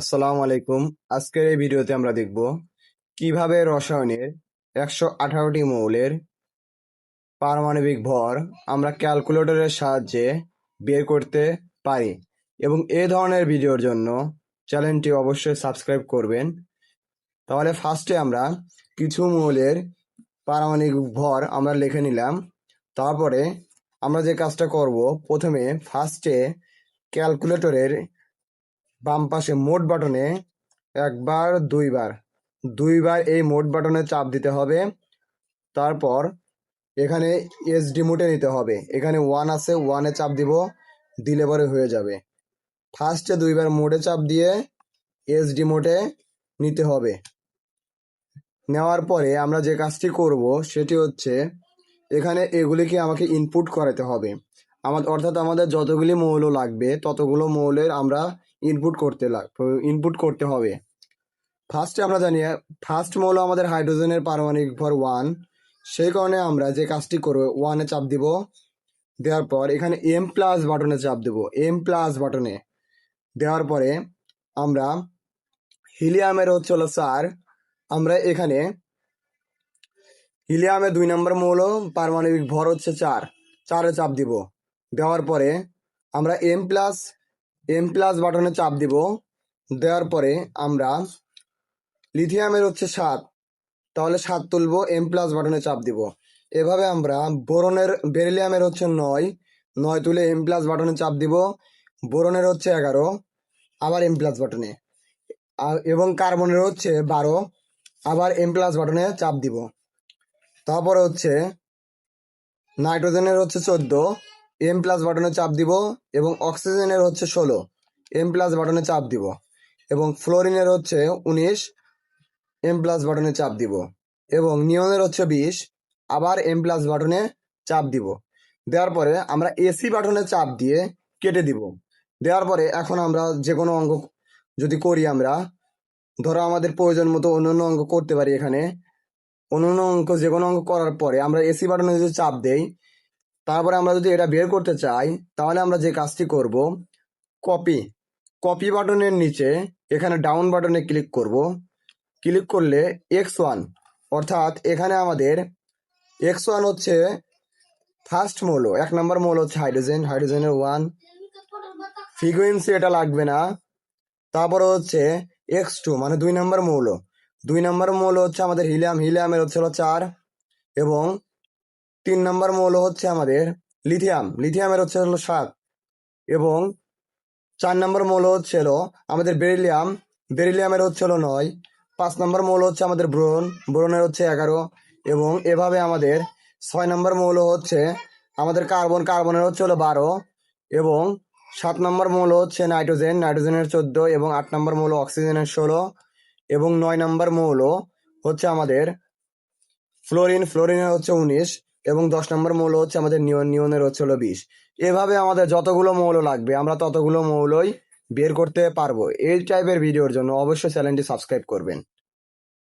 আসসালামু আলাইকুম। আজকের এই ভিডিওতে আমরা দেখব কিভাবে রসায়নের 118টি মৌলের পারমাণবিক ভর আমরা ক্যালকুলেটরের সাহায্যে বের করতে পারি। এবং এই ধরনের ভিডিওর জন্য চ্যানেলটি অবশ্যই সাবস্ক্রাইব করবেন। তাহলে ফার্স্টে আমরা কিছু মৌলের পারমাণবিক ভর আমরা লিখে নিলাম। তারপরে আমরা যে কাজটা করব, প্রথমে ফার্স্টে ক্যালকুলেটরের বাম পাশে মোট বাটনে একবার দুইবার এই মোট বাটনে চাপ দিতে হবে। তারপর এখানে এস ডিমোটে নিতে হবে। এখানে 1 আছে, 1-এ চাপ দিব, দিলে পরে হয়ে যাবে। ফার্স্টে দুইবার মোডে চাপ দিয়ে এস ডিমোটে নিতে হবে। নেওয়ার পরে আমরা যে কাজটি করব সেটি হচ্ছে এখানে এগুলিকে আমাকে ইনপুট করাতে হবে। অর্থাৎ আমাদের যতগুলি মৌল লাগবে ততগুলো মৌলের আমরা ইনপুট করতে হবে। ফার্স্টে আমরা জানি ফার্স্ট মৌল আমাদের হাইড্রোজেনের পারমাণবিক ভর 1। সেই কারণে আমরা যে কাজটি করব, 1-এ চাপ দিব, দেওয়ার পর এখানে এম প্লাস বাটনে চাপ দেব। এম প্লাস বাটনে দেওয়ার পরে আমরা হিলিয়ামের হলো 4। আমরা এখানে হিলিয়ামের 2 নম্বর মৌল পারমাণবিক ভর হচ্ছে 4। 4-এ চাপ দিব, দেওয়ার পরে আমরা এম প্লাস বাটনে চাপ দিব। দেওয়ার পরে আমরা লিথিয়ামের হচ্ছে 7, তাহলে 7 তুলবো, এম প্লাস বাটনে চাপ দিব। এভাবে আমরা বেরিলিয়ামের হচ্ছে 9 তুলে এম প্লাস বাটনে চাপ দিব। বোরনের হচ্ছে 11, আবার এম প্লাস বাটনে। এবং কার্বনের হচ্ছে 12, আবার এম প্লাস বাটনে চাপ দিব। তারপরে হচ্ছে নাইট্রোজেনের হচ্ছে 14, এম প্লাস বাটনে চাপ দিব। এবং অক্সিজেনের হচ্ছে 16, এম প্লাস বাটনে চাপ দিব। এবং ফ্লোরিনের হচ্ছে 19, এম প্লাস বাটনে চাপ দিব। এবং নিয়নের হচ্ছে 20, আবার এম প্লাস বাটনে চাপ দিব। দেওয়ার পরে আমরা এসি বাটনে চাপ দিয়ে কেটে দিব। দেওয়ার পরে এখন আমরা যে কোনো অঙ্ক যদি করি, আমরা ধরো আমাদের প্রয়োজন মতো অন্যান্য অঙ্ক করতে পারি। এখানে অন্যান্য অঙ্ক যে কোনো অঙ্ক করার পরে আমরা এসি বাটনে যদি চাপ দেই, তারপরে আমরা যদি এটা বের করতে চাই, তাহলে আমরা যে কাজটি করব, কপি বাটনের নিচে এখানে ডাউন বাটনে ক্লিক করব। ক্লিক করলে x1, অর্থাৎ এখানে আমাদের x1 হচ্ছে ফার্স্ট মৌল, 1 নম্বর মৌল হচ্ছে হাইড্রোজেনের 1। ফ্রিকোয়েন্সি এটা লাগবে না। তারপরে হচ্ছে x2 মানে 2 নম্বর মৌল। 2 নম্বর মৌল হচ্ছে আমাদের হিলিয়ামের হচ্ছে 4। এবং 3 নম্বর মৌল হচ্ছে আমাদের লিথিয়ামের হচ্ছে 7। এবং 4 নম্বর মৌল হচ্ছে আমাদের বেরিলিয়ামের হচ্ছে 9। 5 নম্বর মৌল হচ্ছে আমাদের বোরনের হচ্ছে 11। এবং এভাবে আমাদের 6 নম্বর মৌল হচ্ছে আমাদের কার্বনের হচ্ছে 12। এবং 7 নম্বর মৌল হচ্ছে নাইট্রোজেনের 14। এবং 8 নম্বর মৌল অক্সিজেনের 16। এবং 9 নম্বর মৌল হচ্ছে আমাদের ফ্লোরিনের হচ্ছে 19। এবং 10 নম্বর মৌল হচ্ছে আমাদের নিয়নের হচ্ছে 20। এভাবে আমাদের যতগুলো মৌল লাগবে আমরা ততগুলো মৌলই বের করতে পারবো। এই টাইপের ভিডিওর জন্য অবশ্যই চ্যানেলটি সাবস্ক্রাইব করবেন।